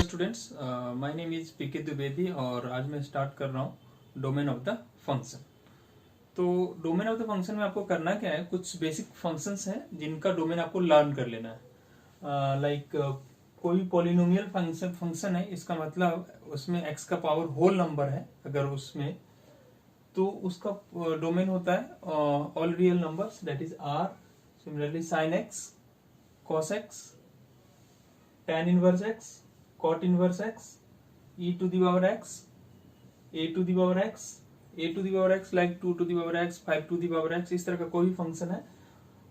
Students, my name is पीके द्विवेदी और आज मैं स्टार्ट कर रहा हूँ डोमेन ऑफ द फंक्शन। तो डोमेन ऑफ द फंक्शन में आपको करना क्या है, कुछ बेसिक फंक्शंस हैं जिनका डोमेन आपको लर्न कर लेना है। लाइक कोई पॉलिनोमियल फंक्शन है, इसका मतलब उसमें x का पावर होल नंबर है अगर उसमें, तो उसका डोमेन होता है all real numbers, that is r। Similarly sin x, cos x, tan inverse x, cot inverse x, e to the power x, a to the power x, a to the power x like 2 to the power x, 5 to the power x, इस तरह का कोई भी function है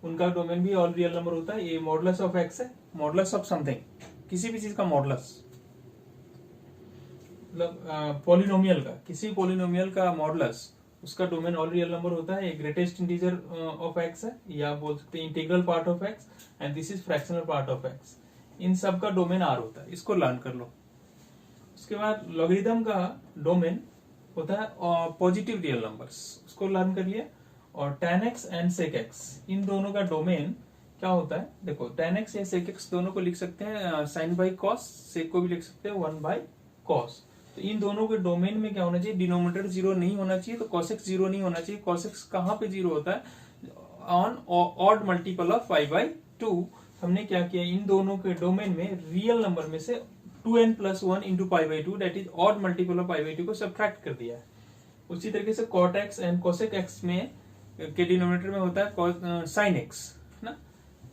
उनका domain भी all real number होता है। ये मॉडुलस ऑफ x है, मॉडुलस ऑफ समथिंग, किसी भी चीज का मॉडुलस, मतलब पॉलिनोमियल का, किसी पॉलिनोमियल का मॉडुलस, उसका डोमेन ऑल रियल नंबर होता है। ये ग्रेटेस्ट इंटीजर ऑफ x है, या बोल सकते हैं integral part of x, and this is fractional part of x। इन सब का डोमेन r होता है, इसको लर्न कर लो। उसके बाद लॉगरिथम का डोमेन होता है पॉजिटिव रियल नंबर्स, उसको लर्न कर लिया। और tan x and sec x, इन दोनों का डोमेन क्या होता है, देखो tan x या sec x दोनों को लिख सकते हैं sin बाई cos, sec को भी लिख सकते हैं 1 बाई cos। तो इन दोनों के डोमेन में क्या होना चाहिए, डिनोमिनेटर जीरो नहीं होना चाहिए, तो cos x जीरो नहीं होना चाहिए। cos x कहाँ पे जीरो होता है, ऑन ऑड मल्टीपल ऑफ 5/2। हमने क्या किया, इन दोनों के डोमेन में रियल नंबर में से 2n + 1 into π/2 that is odd multiple of π/2 को सब्ट्रैक्ट कर दिया है। उसी तरीके से cot x and cosec x में के डिनोमिनेटर में होता है sin x ना,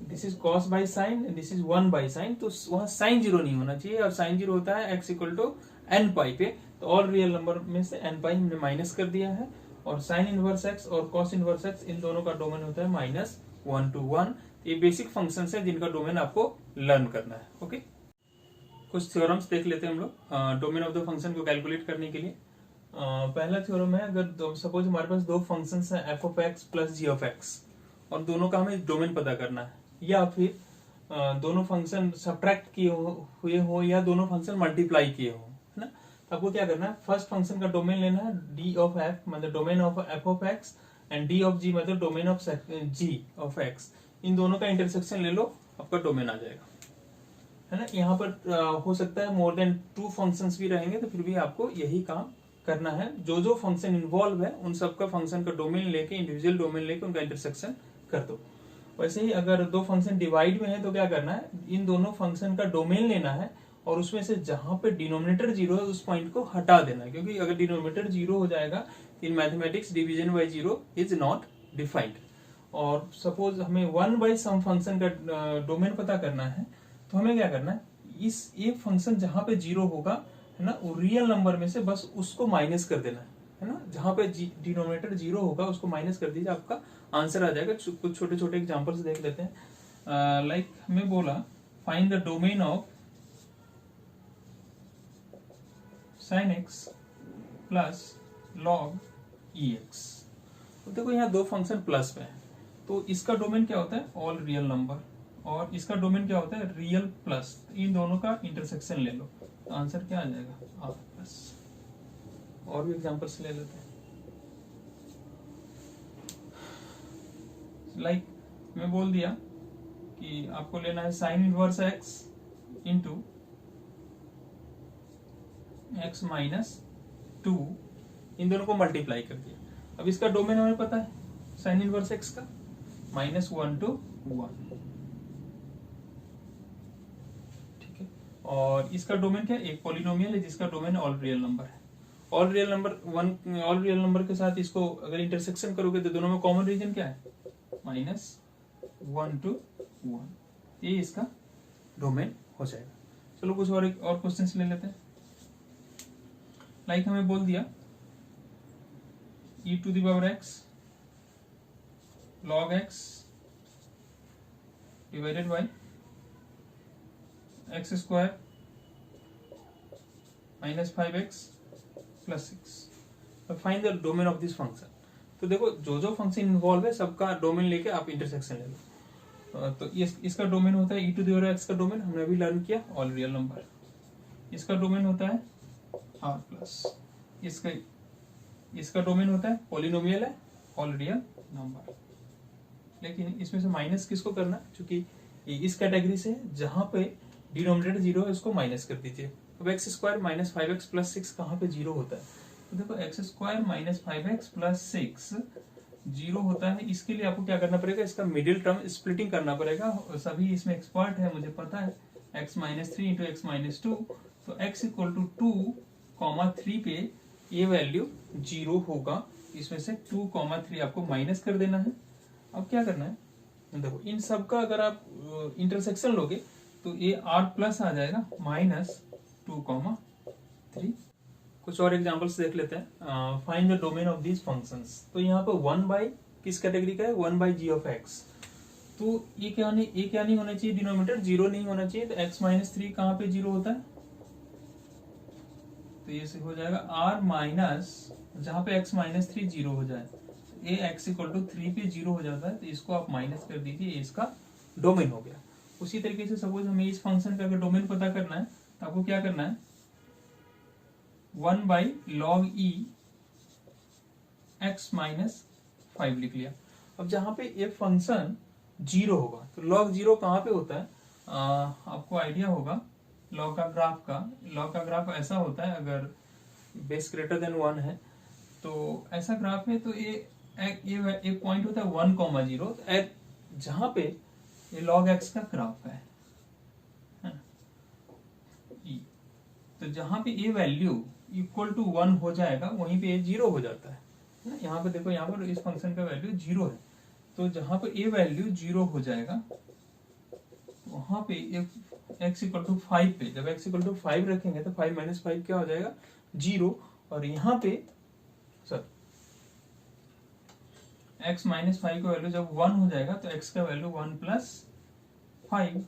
this is cos by sine, this is 1 by sine, तो वहां साइन जीरो नहीं होना चाहिए, और साइन जीरो होता है x इक्वल टू n पाई पे। तो ऑल रियल नंबर में से n पाई हमने माइनस कर दिया है, और साइन इनवर्स x और cos इनवर्स x इन दोनों का डोमेन होता है -1 to 1। ये बेसिक फंक्शंस है जिनका डोमेन आपको लर्न करना है। ओके, कुछ थ्योरम्स देख लेते हैं हम लोग डोमेन ऑफ द फंक्शन को कैलकुलेट करने के लिए। पहला थ्योरम है, अगर सपोज हमारे पास दो फंक्शंस हैं f of x plus g of x, और दोनों का हमें डोमेन पता करना है, या फिर दोनों फंक्शन सब्ट्रैक्ट किए हुए हो या दोनों फंक्शन मल्टीप्लाई किए हो, है ना। तो आपको क्या करना है, फर्स्ट फंक्शन का डोमेन लेना है d of f मतलब domain of f of x, and d of g मतलब domain of g of x। इन दोनों का इंटरसेक्शन ले लो, आपका डोमेन आ जाएगा, है ना। यहाँ पर हो सकता है मोर देन 2 फंक्शंस भी रहेंगे, तो फिर भी आपको यही काम करना है। जो जो फंक्शन इन्वॉल्व है उन सबका फंक्शन का डोमेन लेके, इंडिविजुअल डोमेन लेके उनका इंटरसेक्शन कर दो। वैसे ही अगर दो फंक्शन डिवाइड में है तो क्या करना है, इन दोनों फंक्शन का डोमेन लेना है, और उसमें से जहां पे डिनोमिनेटर जीरो है उस पॉइंट को हटा देना है, क्योंकि अगर डिनोमिनेटर जीरो हो जाएगा in mathematics division by zero is not defined. और सपोज हमें 1 बाई सम फंक्शन का डोमेन पता करना है, तो हमें क्या करना है, इस एक फंक्शन जहां पे जीरो होगा, है ना, रियल नंबर में से बस उसको माइनस कर देना है ना। जहां पे डिनोमिनेटर जीरो होगा उसको माइनस कर दीजिए, आपका आंसर आ जाएगा। कुछ छोटे छोटे एग्जांपल्स देख लेते हैं। लाइक हमें बोला find the domain of sin x plus log ex। तो देखो यहाँ दो फंक्शन प्लस में है, तो इसका डोमेन क्या होता है, ऑल रियल नंबर, और इसका डोमेन क्या होता है, रियल प्लस। इन दोनों का इंटरसेक्शन ले लो, तो आंसर क्या आ जाएगा, r प्लस। और भी एग्जांपल्स ले लेते हैं। लाइक मैं बोल दिया कि आपको लेना है sine inverse x into x -2, इन दोनों को मल्टीप्लाई कर दिया। अब इसका डोमेन हमें पता है, साइन इनवर्स x का -1 to 1, ठीक है। और इसका डोमेन क्या है, एक पॉलिनोमियल है जिसका डोमेन ऑल रियल नंबर है। ऑल रियल नंबर के साथ इसको अगर इंटरसेक्शन करोगे तो दोनों में कॉमन रीजन क्या है, -1 to 1, ये इसका डोमेन हो जाएगा। चलो कुछ और क्वेश्चंस ले लेते हैं। लाइक हमें बोल दिया e to the power x log x divided by x square -5x plus 6। Find the domain of this function. तो देखो जो जो फंक्शन इन्वॉल्व है सबका डोमेन लेके आप इंटरसेक्शन ले लो। तो इसका डोमेन होता है e to the power x का डोमेन हमने अभी लर्न किया, ऑल रियल नंबर। इसका डोमेन होता है r प्लस, इसका डोमेन होता है पॉलिनोमियल है, ऑल रियल नंबर। लेकिन इसमें से माइनस किसको करना है, क्योंकि ये इस कैटेगरी से जहां पे डिनोमिनेटर 0 है उसको माइनस कर दीजिए। अब x square minus 5x plus 6 कहाँ पे 0 होता है? तो देखो x square minus 5x plus 6 0 होता है। इसके लिए आपको क्या करना पड़ेगा, इसका मिडिल टर्म स्प्लिटिंग करना पड़ेगा। सभी इसमें एक्सपर्ट है, मुझे पता है। x minus 3 into x minus 2, तो x इक्वल टू 2,3 पे ये वैल्यू 0 होगा। इसमें से 2,3 आपको माइनस कर देना है। अब क्या करना है, देखो इन सब का अगर आप इंटरसेक्शन लोगे तो ये r प्लस आ जाएगा माइनस 2,3। कुछ और एग्जांपल्स देख लेते हैं। Find the domain of these functions. तो यहाँ पे 1 बाई किस कैटेगरी का है, 1 बाई जी ऑफ एक्स। तो ये क्या नहीं होना चाहिए, डिनोमिनेटर 0 नहीं होना चाहिए। तो x माइनस 3 कहाँ पे 0 होता है, तो ये हो जाएगा r माइनस, जहां पे x माइनस 3 0 हो जाए, ये x इक्वल टू 3 पे 0 हो जाता है। तो इसको आप माइनस कर दीजिए, ये इसका डोमेन हो गया। उसी तरीके से सपोज हमें इस फंक्शन का अगर डोमेन पता करना है तो आपको क्या करना है, 1 by log E x minus 5 लिख लिया। अब जहां पे ये फंक्शन 0 होगा तो लॉग 0 कहाँ पे होता है, आपको आइडिया होगा लॉग का ग्राफ ऐसा होता है। अगर बेस ग्रेटर देन 1 है तो ऐसा ग्राफ है। तो ये एक पॉइंट होता है 1,0, तो जहां पे ये लॉग एक्स का ग्राफ है ना? तो जहां पे ये वैल्यू इक्वल टू 1 हो जाएगा वहीं पे ये 0 हो जाता है ना। यहाँ पे देखो, यहाँ पर इस फंक्शन का वैल्यू 0 है। तो जहां पे ये वैल्यू 0 हो जाएगा वहां पे x इक्वल टू 5 पे, जब x इक्वल टू 5 रखेंगे तो 5 माइनस 5 क्या हो जाएगा, 0। और यहाँ पे सर x माइनस 5 का वैल्यू जब 1 हो जाएगा तो x का value 1 plus 5।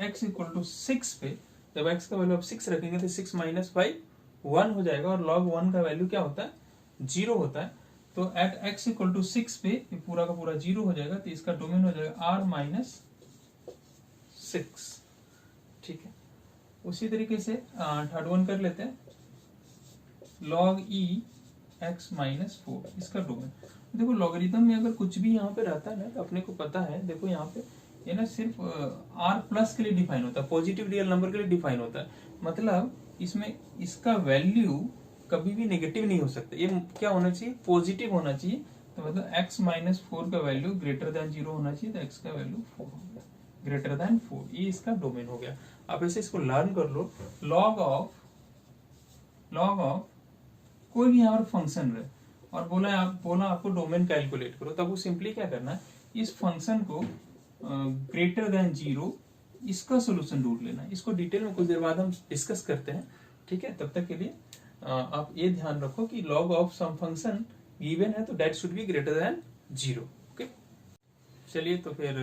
x equal to 6 पे जब x का वैल्यू आप 6 रखेंगे तो 6 माइनस 5 1 हो जाएगा। और log 1 का वैल्यू क्या होता है, 0 होता है। तो एट x इक्वल टू 6 पे ये पूरा का पूरा 0 हो जाएगा। तो इसका डोमेन हो जाएगा r माइनस 6। ठीक है, उसी तरीके से थर्ड वन कर लेते हैं, log e x माइनस 4, इसका डोमेन। देखो लॉगरिथम में अगर कुछ भी यहाँ पे रहता है ना तो अपने को पता है, देखो यहाँ पे ये ना सिर्फ r प्लस के लिए डिफाइन होता है, पॉजिटिव रियल नंबर के लिए डिफाइन होता है। मतलब इसमें इसका वैल्यू कभी भी नेगेटिव नहीं हो सकता, ये क्या होना चाहिए, पॉजिटिव होना चाहिए। तो मतलब x माइनस 4 का वैल्यू ग्रेटर देन 0 होना चाहिए। तो x का वैल्यू 4 हो गया, ग्रेटर देन 4, ये इसका डोमेन हो गया। आप ऐसे इसको लर्न कर लो। लॉग ऑफ कोई भी यहाँ पर फंक्शन रहे और बोला आपको डोमेन कैलकुलेट करो, तब वो सिंपली क्या करना है, इस फंक्शन को ग्रेटर देन 0 इसका सोल्यूशन ढूंढ लेना है। इसको डिटेल में कुछ देर बाद हम डिस्कस करते हैं। ठीक है, तब तक के लिए आप ये ध्यान रखो कि log of some function given है तो that should be greater than 0। Okay, चलिए तो फिर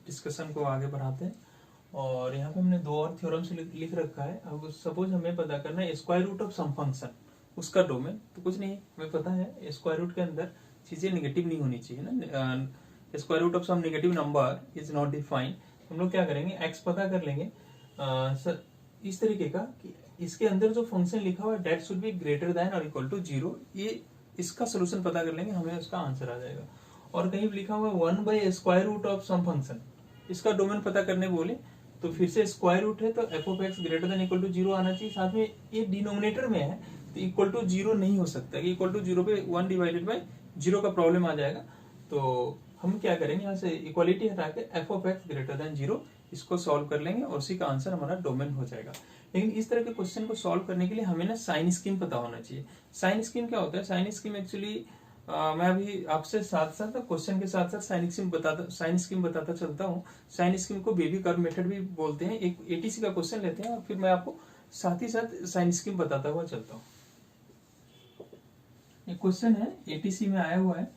डिस्कशन को आगे बढ़ाते हैं। और यहाँ पे हमने 2 और थ्योरम्स लिख रखा है। अब सपोज हमें पता करना है square root of some function, उसका डोमेन। तो कुछ नहीं, हमें पता है स्क्वायर रूट के अंदर चीजें नेगेटिव नहीं होनी चाहिए ना। Square root of some negative number is not defined. हम लोग क्या करेंगे, x पता कर लेंगे इस तरीके का कि इसके अंदर जो फंक्शन लिखा हुआ है that should be greater then और इक्वल टू 0। ये इसका सोल्यूशन पता कर लेंगे, हमें उसका आंसर आ जाएगा। और कहीं लिखा हुआ 1 by square root of some function, इसका डोमेन पता करने बोले तो फिर से स्क्वायर रूट है तो f of x greater than equal to 0 आना चाहिए। साथ में ये डिनोमिनेटर में है तो इक्वल टू 0 नहीं हो सकता, कि इक्वल टू 0 पे 1 डिवाइडेड बाई 0 का प्रॉब्लम आ जाएगा। तो हम क्या करेंगे, यहाँ से इक्वालिटी हटा के f of x greater than 0 इसको सॉल्व कर लेंगे और उसी का आंसर हमारा डोमेन हो जाएगा। लेकिन इस तरह के क्वेश्चन को सॉल्व करने के लिए हमें ना साइन स्कीम पता होना चाहिए। साइन स्कीम क्या होता है, साइन स्कीम एक्चुअली मैं अभी आपसे साथ साथ क्वेश्चन के साथ साथ साइन स्कीम बताता चलता हूँ। साइन स्कीम को बेबी कर्व मेथड भी बोलते हैं। एक एटीसी का क्वेश्चन लेते हैं और फिर मैं आपको साथ ही साथ साइन स्कीम बताता हुआ चलता हूँ। एक क्वेश्चन है एटीसी में आया हुआ है,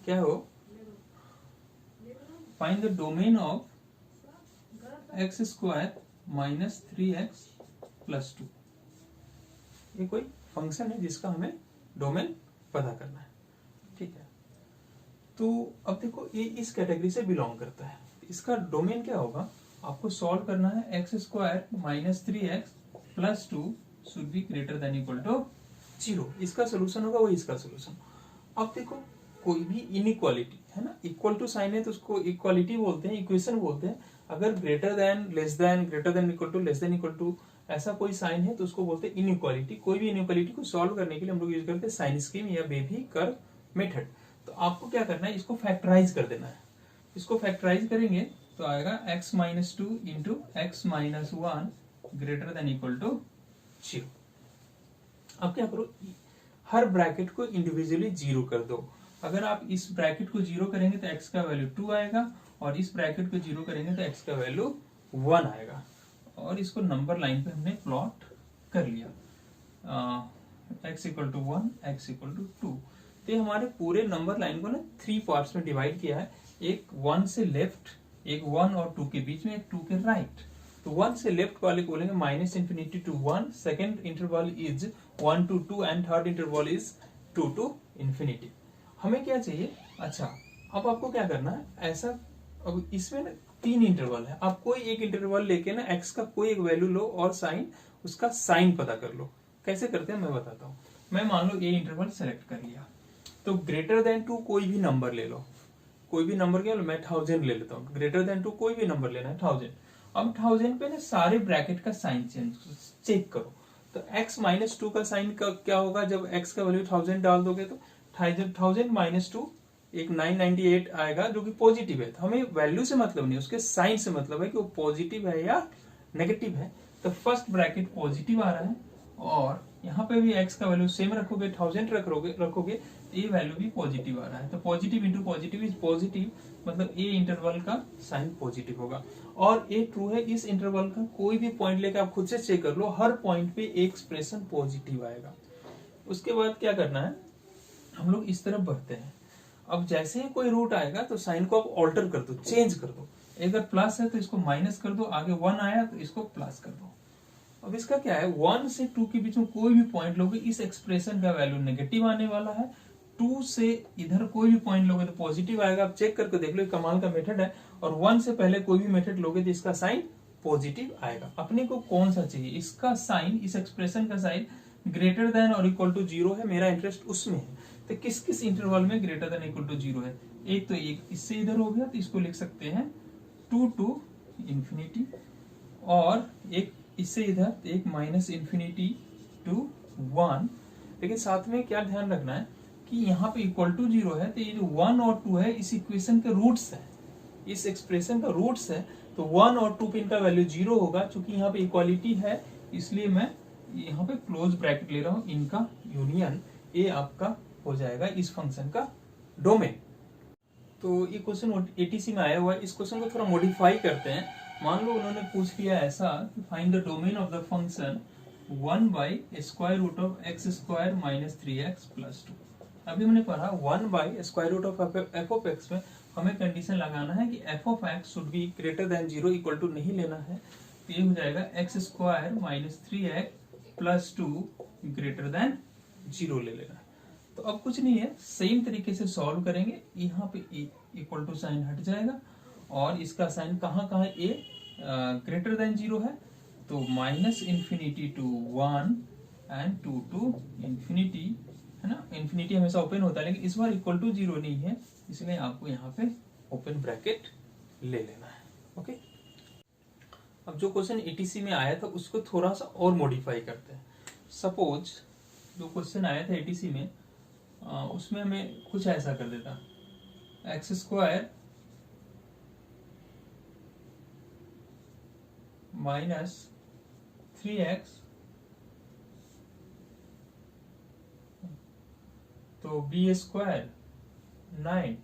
क्या हो, find the domain of x square minus 3x plus 2। ये कोई फंक्शन है जिसका हमें डोमेन पता करना है। ठीक है, तो अब देखो ये इस कैटेगरी से बिलोंग करता है, इसका डोमेन क्या होगा, आपको सॉल्व करना है x square minus 3x plus 2 should be greater than equal to 0। इसका सोल्यूशन होगा वही इसका सोल्यूशन। अब देखो कोई भी इनइक्वालिटी है ना, इक्वल टू साइन है तो उसको इक्वालिटी बोलते हैं, इक्वेशन बोलते हैं। अगर greater than, less than, greater than equal to, less than equal to ऐसा कोई साइन है तो उसको बोलते हैं इनइक्वालिटी। कोई भी इनइक्वालिटी को सॉल्व करने के लिए हम लोग यूज करते हैं साइन स्कीम या बेबी कर्व मेथड। तो आपको क्या करना है, इसको फैक्टराइज कर देना है। इसको फैक्टराइज करेंगे तो आएगा x minus 2 into x minus 1 greater than equal to 0। अब क्या करो, हर ब्रैकेट को इंडिविजुअली जीरो कर दो। अगर आप इस ब्रैकेट को जीरो करेंगे तो x का वैल्यू 2 आएगा, और इस ब्रैकेट को जीरो करेंगे तो x का वैल्यू 1 आएगा। और इसको नंबर लाइन पे हमने प्लॉट कर लिया, x equal to 1, x equal to 2। तो ये हमारे पूरे नंबर लाइन को ना 3 पार्ट्स में डिवाइड किया है, एक 1 से लेफ्ट, एक 1 और 2 के बीच में, एक 2 के राइट। तो 1 से लेफ्ट वाले को बोलेंगे minus infinity to 1, second interval is 1 to 2 and third interval is 2 to infinity. हमें क्या चाहिए, अच्छा अब आपको क्या करना है, ऐसा अब इसमें ना 3 इंटरवल है, आप कोई एक इंटरवल लेके ना x का कोई एक वैल्यू लो और साइन, उसका साइन पता कर लो। कैसे करते हैं मैं बताता हूँ। मैं मान लो ए इंटरवल सेलेक्ट कर लिया, तो ग्रेटर देन 2 कोई भी नंबर ले लो, कोई भी नंबर क्या लो, मैं 1000 ले लेता हूँ। ग्रेटर देन 2 कोई भी नंबर लेना है 1000। अब 1000 पे ना सारे ब्रैकेट का साइन चेक करो। तो x माइनस 2 का साइन का क्या होगा, जब x का वैल्यू 1000 डाल दोगे तो 1000 माइनस 2 एक 998 आएगा जो कि पॉजिटिव है। तो हमें वैल्यू से मतलब नहीं, उसके साइन से मतलब है कि वो पॉजिटिव है या नेगेटिव है। तो फर्स्ट ब्रैकेट पॉजिटिव आ रहा है, और यहाँ पे भी x का वैल्यू सेम रखोगे, 1000 रखोगे तो ये वैल्यू भी पॉजिटिव आ रहा है। तो positive into positive is positive, मतलब ए इंटरवल का साइन पॉजिटिव होगा। और ए ट्रू है, इस इंटरवल का कोई भी पॉइंट लेकर आप खुद से चेक कर लो, हर पॉइंट पे एक एक्सप्रेशन पॉजिटिव आएगा। उसके बाद क्या करना है, हम लोग इस तरफ बढ़ते हैं। अब जैसे ही कोई रूट आएगा तो साइन को आप ऑल्टर कर दो, चेंज कर दो। अगर प्लस है तो इसको माइनस कर दो, आगे 1 आया तो इसको प्लस कर दो। अब इसका क्या है, 1 से 2 के बीच में कोई भी पॉइंट लोगे, इस एक्सप्रेशन का वैल्यू नेगेटिव आने वाला है। 2 से इधर कोई भी पॉइंट लोगे तो पॉजिटिव आएगा। आप चेक करके देख लो, कमाल का मेथड है। और 1 से पहले कोई भी मेथड लोगे तो इसका साइन पॉजिटिव आएगा। अपने को कौन सा चाहिए, इसका साइन, इस एक्सप्रेशन का साइन ग्रेटर देन और इक्वल टू 0 है, मेरा इंटरेस्ट उसमें है। तो किस किस इंटरवल में ग्रेटर देन इक्वल टू 0 है, एक तो एक इससे इधर हो गया तो इसको लिख सकते हैं 2 to इंफिनिटी, और एक इससे इधर एक माइनस इंफिनिटी टू 1। लेकिन साथ में क्या ध्यान रखना है कि यहाँ पे इक्वल टू 0 है, तो ये जो 1 और 2 है इस इक्वेशन के रूट्स है, इस एक्सप्रेशन का रूट्स है। तो 1 और 2 पे इनका वैल्यू 0 होगा। चूंकि यहाँ पे इक्वालिटी है इसलिए मैं यहाँ पे क्लोज ब्रैकेट ले रहा हूँ, इनका यूनियन ये आपका हो जाएगा इस फंक्शन का डोमेन। तो ये क्वेश्चन एटीसी में आया हुआ है, इस क्वेश्चन को थोड़ा मॉडिफाई करते हैं। मान लो उन्होंने पूछ लिया ऐसा कि find the domain of the function 1 by square root of x square minus 3x plus 2। अभी हमने पढ़ा 1 by square root of f of x में हमें कंडीशन लगाना है कि f of x should be greater than 0, equal to नहीं लेना है। तो ये हो जाएगा x square minus 3x plus 2 greater than 0 ले लेना है। तो अब कुछ नहीं है, सेम तरीके से सॉल्व करेंगे। यहाँ पे इक्वल टू साइन हट जाएगा, और इसका साइन कहाँ कहाँ ए ग्रेटर देन 0 है, तो minus infinity to 1 and 2 to infinity, है ना। इंफिनिटी हमेशा ओपन होता है, लेकिन इस बार इक्वल टू 0 नहीं है, इसलिए आपको यहाँ पे ओपन ब्रैकेट ले लेना है। ओके, अब जो क्वेश्चन एटीसी में आया था उसको थोड़ा सा और मॉडिफाई करते हैं। सपोज जो क्वेश्चन आया था एटीसी में, उसमें हमें कुछ ऐसा कर देता, एक्स स्क्वायर माइनस 3x, तो बी स्क्वायर 9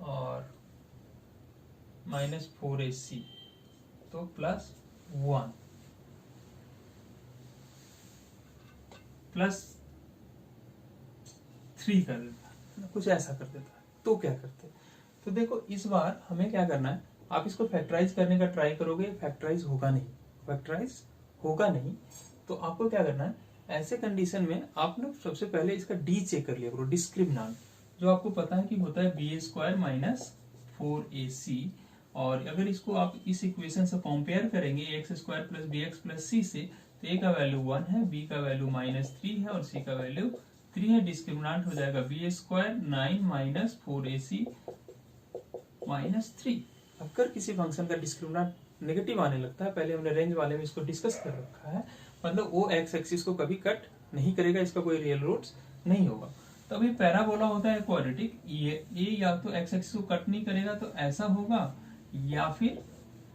और माइनस 4ac, तो प्लस 1 प्लस 3 कर देता, कुछ ऐसा कर देता। तो क्या करते, तो देखो इस बार हमें क्या करना है, आप इसको फैक्टराइज करने का ट्राई करोगे, फैक्टराइज होगा नहीं, फैक्टराइज होगा नहीं। तो आपको क्या करना है, ऐसे कंडीशन में आप ना सबसे पहले इसका डी चेक कर लिया करो, डिस्क्रिमिनेंट, जो आपको पता है कि होता है बी स्क्वायर माइनस 4ac। और अगर इसको आप इस इक्वेशन से कंपेयर करेंगे X square plus B X plus C से, तो ए का वैल्यू 1 है, बी का वैल्यू माइनस 3 है और सी का वैल्यू 3 है, डिस्क्रिमिनेंट हो जाएगा B square 9 minus 4ac minus 3। अगर किसी फंक्शन का डिस्क्रिमिनेंट नेगेटिव आने लगता है, पहले हमने रेंज वाले में इसको डिस्कस कर रखा है, मतलब वो एक्स एक्सिस को कभी कट नहीं करेगा, इसका कोई रियल रूट्स नहीं होगा। तो अभी पैराबोला होता है क्वाड्रेटिक, ये या तो एक्स एक्सिस को कट नहीं करेगा तो ऐसा होगा या फिर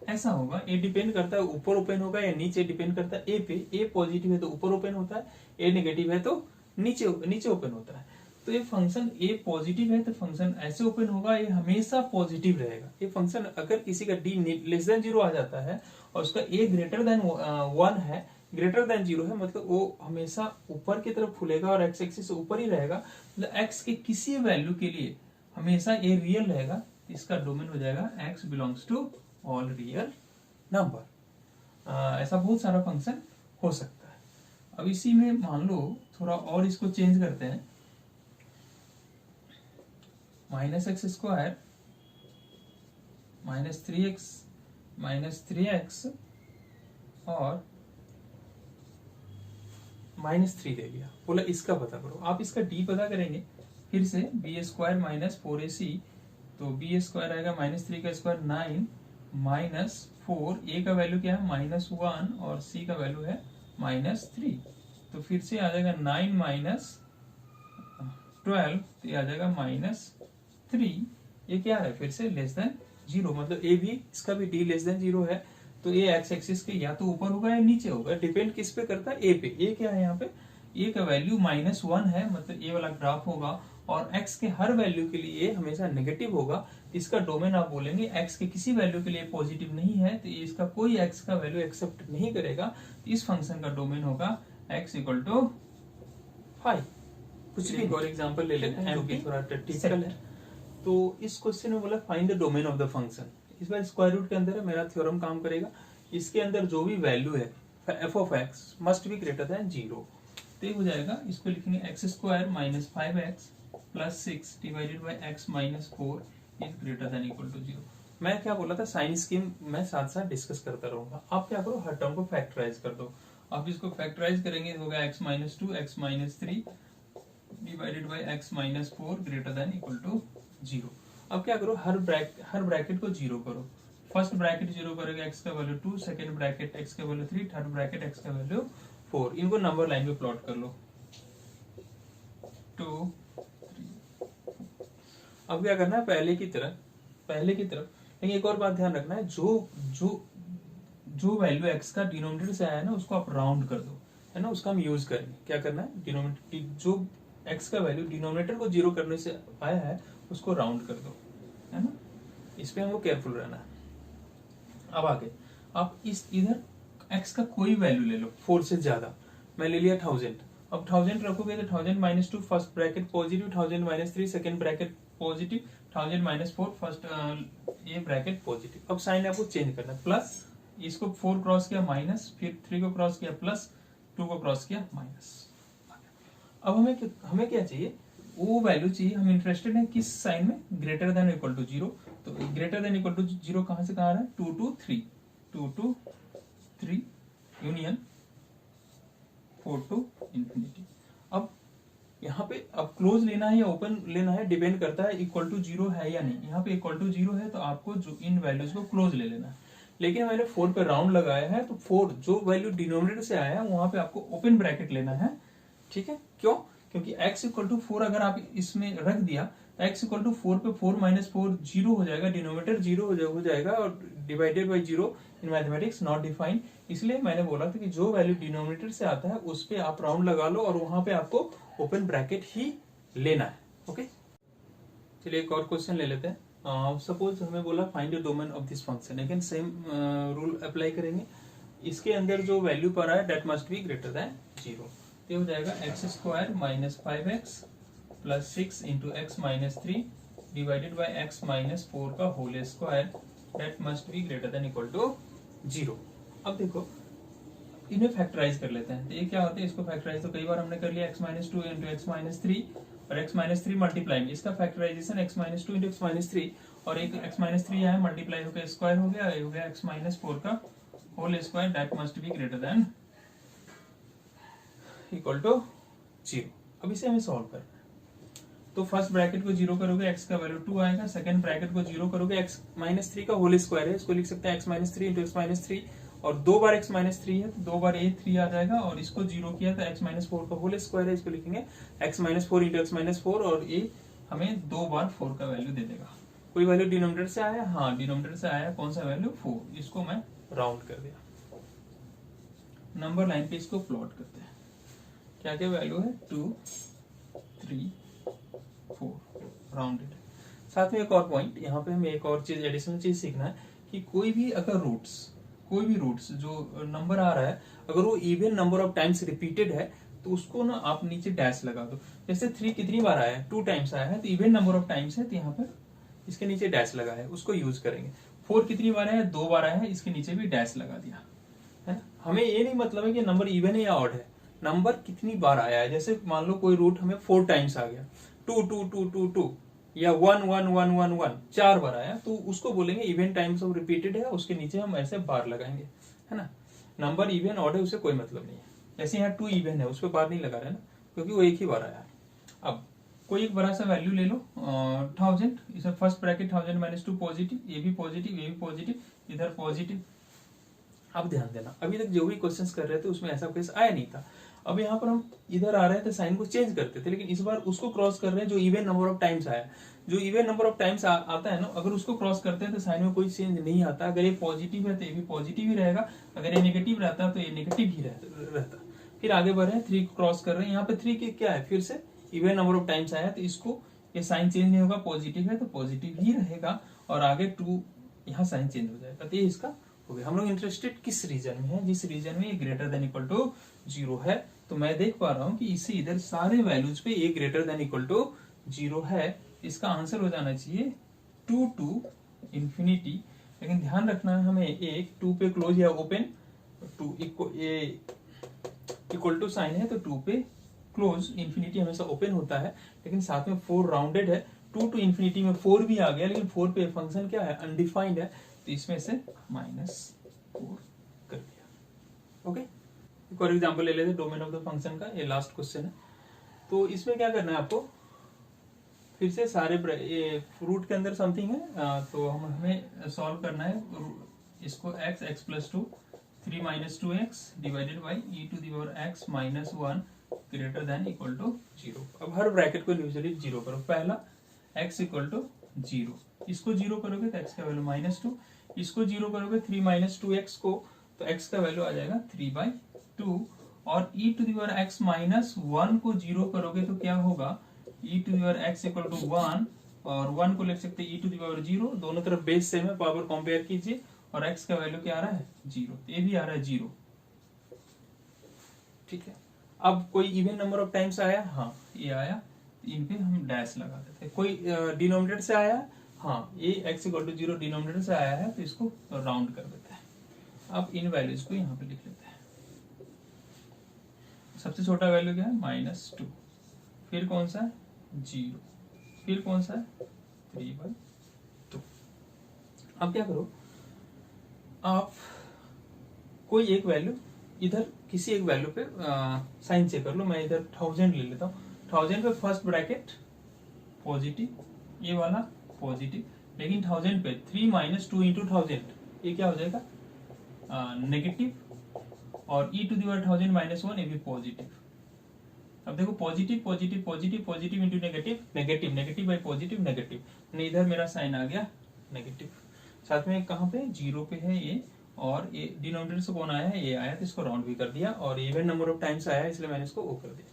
ऐसा होगा। ये डिपेंड करता है ऊपर ओपन होगा या नीचे, डिपेंड करता है ए पे। ए पॉजिटिव है तो ऊपर ओपन होता है, ए नेगेटिव है तो नीचे ओपन होता है। तो ये फंक्शन ए पॉजिटिव है तो फंक्शन ऐसे ओपन होगा, ये हमेशा पॉजिटिव रहेगा। ये फंक्शन अगर किसी का डी लेस देन 0 आ जाता है और उसका ए ग्रेटर देन 1 है, ग्रेटर देन 0 है, मतलब वो हमेशा ऊपर की तरफ खुलेगा और एक्स एक्सिस से ऊपर ही रहेगा, मतलब एक्स के किसी वैल्यू के लिए हमेशा ये रियल रहेगा। इसका डोमेन हो जाएगा x belongs to all real number. ऐसा बहुत सारा फंक्शन हो सकता है। अब इसी में मान लो थोड़ा और इसको चेंज करते हैं, minus x square minus 3x minus 3x और माइनस 3 दे दिया, बोला इसका पता करो। आप इसका डी पता करेंगे फिर से, बी स्क्वायर माइनस 4ac, तो बी स्क्वायर आएगा माइनस 3 का स्क्वायर 9 माइनस 4, ए का वैल्यू क्या है -1 और सी का वैल्यू है -3, तो फिर से आ जाएगा 9 माइनस 12, तो ये आ जाएगा -3। ये क्या है फिर से लेस देन 0, मतलब ए भी, इसका भी डी लेस देन 0 है, तो ये एक्स एक्सिस के या तो ऊपर होगा या नीचे होगा, डिपेंड किस पे करता है, ए पे। ए क्या है यहाँ पे, ए का वैल्यू -1 है, मतलब ए वाला ग्राफ होगा और एक्स के हर वैल्यू के लिए हमेशा नेगेटिव होगा। इसका डोमेन आप बोलेंगे एक्स के किसी वैल्यू के लिए पॉजिटिव नहीं है, तो इसका कोई एक्स का वैल्यू एक्सेप्ट नहीं करेगा, तो इस फंक्शन का डोमेन होगा एक्स इक्वल टू 5। कुछ भी और एग्जांपल ले लेते हैं जो कि थोड़ा टिपिकल है। तो इस क्वेश्चन में बोला find the domain of the function. इस बार स्क्वायर रूट के अंदर है, मेरा थ्योरम काम करेगा। इसके अंदर जो भी वैल्यू है f of x must be greater than 0, तो ये हो जाएगा, इसको लिखेंगे x square minus 5x plus 6 divided by x minus 4 is greater than equal to 0। मैं क्या बोला था, साइन स्कीम मैं साथ साथ डिस्कस करता रहूंगा। आप क्या करो, हर टर्म को फैक्टराइज कर दो। आप इसको फैक्टराइज करेंगे तो होगा x minus 2 x minus 3 divided by x minus 4 greater than equal to 0। अब क्या करो, हर ब्रैकेट को 0 करो। फर्स्ट ब्रैकेट 0 करोगे x का वैल्यू 2, सेकंड ब्रैकेट x का वैल्यू 3, थर्ड ब्रैकेट x का वैल्यू 4। इनको नंबर लाइन पे प्लॉट कर लो, 2 3। अब क्या करना है, पहले की तरफ। लेकिन एक और बात ध्यान रखना है, जो वैल्यू x का डिनोमिनेटर से आया है ना, उसको आप राउंड कर दो, है ना, उसका हम यूज करेंगे। क्या करना है, डिनोमिनेटर जो x का वैल्यू डिनोमिनेटर को 0 करने से आया है उसको राउंड कर दो, है ना, इस पे हमको केयरफुल रहना है। अब आगे आप इस इधर x का कोई वैल्यू ले लो 4 से ज्यादा, मैं ले लिया 1000। अब 1000 रखोगे तो 1000 minus 2 first bracket positive, 1000 minus 3 second bracket positive, 1000 minus 4 first ये ब्रैकेट पॉजिटिव। अब साइन आपको चेंज करना है, प्लस इसको 4 क्रॉस किया माइनस, फिर 3 को क्रॉस किया प्लस, 2 को क्रॉस किया माइनस। अब हमें क्या चाहिए, वो वैल्यू चाहिए। हम इंटरेस्टेड हैं किस साइन में, ग्रेटर देन इक्वल टू 0। तो ग्रेटर देन इक्वल टू 0 कहां से कहां आ रहा है, 2 to 3, 2 to 3 union 4 to infinity. अब यहाँ पे अब क्लोज लेना है या ओपन लेना है, डिपेंड करता है इक्वल टू 0 है या नहीं। यहाँ पे इक्वल टू 0 है तो आपको जो इन वैल्यूज को क्लोज ले लेना है, लेकिन मैंने 4 पे राउंड लगाया है, तो 4 जो वैल्यू डिनोमिनेटर से आया है वहां पे आपको ओपन ब्रैकेट लेना है, ठीक है। क्यों, क्योंकि x इक्वल टू 4 अगर आप इसमें रख दिया, x इक्वल टू 4 पे 4 माइनस 4 0 हो जाएगा, डिनोमिनेटर 0 हो जाएगा, और divided by 0 in mathematics not define. इसलिए मैंने बोला था कि जो वैल्यू डिनोमिनेटर से आता है उस पे आप राउंड लगा लो और वहां पे आपको ओपन ब्रैकेट ही लेना है। ओके, चलिए एक और क्वेश्चन ले लेते हैं। सपोज हमें बोला find the domain of this function, लेकिन सेम रूल अप्लाई करेंगे। इसके अंदर जो वैल्यू पर आया that must be greater than 0। ये हो जाएगा x square minus 5x plus 6 into x minus 3 divided by x minus 4 का whole square that must be greater than equal to 0। अब देखो इन्हें फैक्टराइज कर लेते हैं, तो ये क्या होता है, इसको फैक्टराइज तो कई बार हमने कर लिया, x minus 2 into x minus 3 और x माइनस 3 मल्टीप्लाई में इसका factorization x minus 2 into x minus 3 और एक x माइनस 3 यहाँ मल्टीप्लाई होकर स्क्वायर हो गया, ये हो गया x माइनस 4 का whole square that must be greater than equal to 0। अब इसे हमें सॉल्व करना है। तो फर्स्ट ब्रैकेट को जीरो करोगे x का वैल्यू 2 आएगा, सेकंड ब्रैकेट को जीरो करोगे x माइनस 3 का होल स्क्वायर है, इसको लिख सकते हैं x minus 3 into x minus 3, और 2 बार x माइनस 3 है तो 2 बार ये 3 आ जाएगा, और इसको जीरो किया तो x माइनस 4 का होल स्क्वायर है, इसको लिखेंगे x minus 4 into x minus 4, और ये हमें 2 बार 4 का वैल्यू दे देगा। कोई वैल्यू डिनोमिनेटर से आया? हाँ, डिनोमिनेटर से आया। कौन सा वैल्यू? 4। इसको मैं राउंड कर दिया। नंबर लाइन पे इसको प्लॉट करते हैं। क्या क्या वैल्यू है? 2, 3, 4 राउंडेड। साथ में एक और पॉइंट, यहाँ पे हमें एक और चीज, एडिशनल चीज सीखना है कि कोई भी रूट्स जो नंबर आ रहा है, अगर वो even number of times repeated है तो उसको ना आप नीचे डैश लगा दो। जैसे 3 कितनी बार आया है? 2 टाइम्स आया है, तो इवन नंबर ऑफ टाइम्स है तो यहाँ पर इसके नीचे डैश लगा है, उसको यूज करेंगे। 4 कितनी बार आया है? 2 बार आया है, इसके नीचे भी डैश लगा दिया है ना। हमें ये नहीं मतलब है कि नंबर इवन है या ऑड है, नंबर कितनी बार आया है। जैसे मान लो कोई रूट हमें 4 टाइम्स आ गया, 2 2 2 2 2 या 1 1 1 1 1 4 बार आया, तो उसको बोलेंगे इवन टाइम्स ऑफ रिपीटेड है, उसके नीचे हम ऐसे बार लगाएंगे, है ना। नंबर इवन ऑड है, उसे कोई मतलब नहीं है। जैसे यहाँ 2 इवन है, उस पर बार नहीं लगा रहे ना, क्योंकि वो एक ही बार आया है। अब कोई एक बड़ा सा वैल्यू ले लो, 1000, इसे फर्स्ट ब्रैकेट 1000 माइनस 2 पॉजिटिव, ये भी पॉजिटिव, ये भी पॉजिटिव, इधर पॉजिटिव। अब ध्यान देना, अभी तक जो भी क्वेश्चंस कर रहे थे उसमें ऐसा केस आया नहीं था। अब यहाँ पर हम इधर आ रहे थे, साइन को चेंज करते थे, लेकिन इस बार उसको क्रॉस कर रहे हैं जो इवन नंबर ऑफ टाइम्स आया। जो इवन नंबर ऑफ टाइम्स आता है ना, अगर उसको क्रॉस करते हैं तो साइन में कोई चेंज नहीं आता। अगर ये पॉजिटिव है तो ये भी पॉजिटिव ही रहेगा, अगर ये नेगेटिव रहता तो ये नेगेटिव ही रहता। फिर आगे बढ़ रहे हैं, 3 को क्रॉस कर रहे हैं, यहाँ पे 3 की क्या है, फिर से इवन नंबर ऑफ टाइम्स आया, तो इसको ये साइन चेंज नहीं होगा, पॉजिटिव है तो पॉजिटिव ही रहेगा, और आगे 2 यहाँ साइन चेंज हो जाएगा। तो ये इसका हो गया। हम लोग इंटरेस्टेड किस रीजन में है? जिस रीजन में ये ग्रेटर देन इक्वल टू 0 है। तो मैं देख पा रहा हूं कि इससे इधर सारे वैल्यूज पे ये ग्रेटर देन इक्वल टू 0 है। इसका आंसर हो जाना चाहिए 2 टू इंफिनिटी। लेकिन ध्यान रखना है हमें, एक 2 पे क्लोज या ओपन, 2 इक्वल टू साइन है तो 2 पे क्लोज, इंफिनिटी हमेशा ओपन होता है। लेकिन साथ में 4 राउंडेड है, 2 टू इंफिनिटी में 4 भी आ गया, लेकिन 4 पे फंक्शन क्या है? अनडिफाइंड है, तो इसमें से -4 कर दिया। ओके, एक और एग्जांपल ले लेते, डोमेन ऑफ द फंक्शन का। ये लास्ट क्वेश्चन है। तो इसमें क्या करना है आपको, फिर से सारे रूट के अंदर समथिंग है, तो हमें सॉल्व करना है इसको। x plus 2 3 minus 2x divided by e to the power x minus 1 greater than equal to 0। अब हर ब्रैकेट को इंडिविजुअली 0 करो। पहला x इक्वल टू 0, इसको 0 करोगे तो x का वैल्यू -2, इसको 0 करोगे 3 माइनस 2x को, तो x का वैल्यू आ जाएगा 3/2, और e to the power x minus 1 को 0 करोगे तो क्या होगा? e to the power x equal to 1, और 1 को लिख सकते हैं e टू द पावर 0, दोनों तरफ बेस सेम है, पावर कंपेयर कीजिए, और x का वैल्यू क्या आ रहा है? 0, ये भी आ रहा है 0। ठीक है। अब कोई इवन नंबर ऑफ टाइम्स आया? हाँ, ये आया, इन पे हम डैश लगा देते हैं। कोई डिनोमिनेटर से आया? हाँ, ये x इक्वल टू 0 डिनोमिनेटर से आया है, तो इसको राउंड कर देते हैं। अब इन वैल्यूज को यहाँ पे लिख लेते हैं। सबसे छोटा वैल्यू क्या है? -2, फिर कौन सा है? 0, फिर कौन सा है? 3/2। अब क्या करो, आप कोई एक वैल्यू इधर, किसी एक वैल्यू पे साइन चेक कर लो। मैं इधर 1000 ले लेता हूँ। 1000 पे फर्स्ट ब्रैकेट पॉजिटिव, ये वाला पॉजिटिव, लेकिन 1000 पे 3 माइनस 2 इंटू 1000, ये क्या हो जाएगा? नेगेटिव, और e to the power 1000 minus 1, ये भी पॉजिटिव। अब देखो, positive positive positive positive into negative, negative negative by positive negative, इधर मेरा साइन आ गया नेगेटिव। साथ में कहाँ पे? 0 पे है ये, और ये डिनोमिनेटर से कौन आया है? ये आया, तो इसको राउंड भी कर दिया, और इवन नंबर ऑफ टाइम्स आया है इसलिए मैंने इसको ओ कर दिया।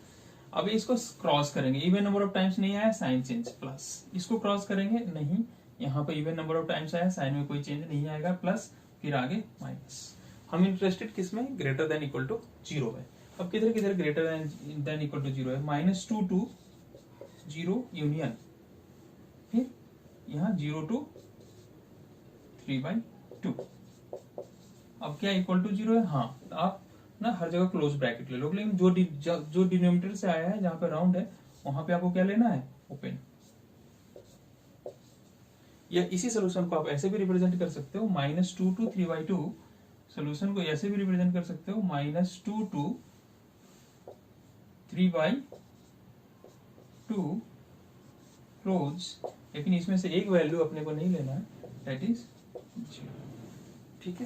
अब इसको क्रॉस करेंगे, इवन नंबर ऑफ टाइम्स नहीं आया, साइन चेंज प्लस, इसको क्रॉस करेंगे नहीं, यहाँ पे इवन नंबर ऑफ टाइम्स आया, साइन में कोई चेंज नहीं आएगा, प्लस, फिर आगे माइनस। हम इंटरेस्टेड किस में? ग्रेटर देन इक्वल टू 0 है। अब किधर किधर ग्रेटर देन इक्वल टू 0 है? -2 टू 0 यूनियन, फिर यहाँ 0 टू 3/2। अब क्या इक्वल टू 0 है? हाँ, तो आप ना हर जगह क्लोज ब्रैकेट ले लो, लेकिन जो डिनोमिनेटर से आया है, जहां पे राउंड है, वहां पे आपको क्या लेना है? ओपन। या इसी सोल्यूशन को आप ऐसे भी रिप्रेजेंट कर सकते हो, -2 टू 3/2। सोल्यूशन को ऐसे भी रिप्रेजेंट कर सकते हो, -2 टू 3/2, टू क्लोज, लेकिन इसमें से एक वैल्यू अपने को नहीं लेना है, दैट इज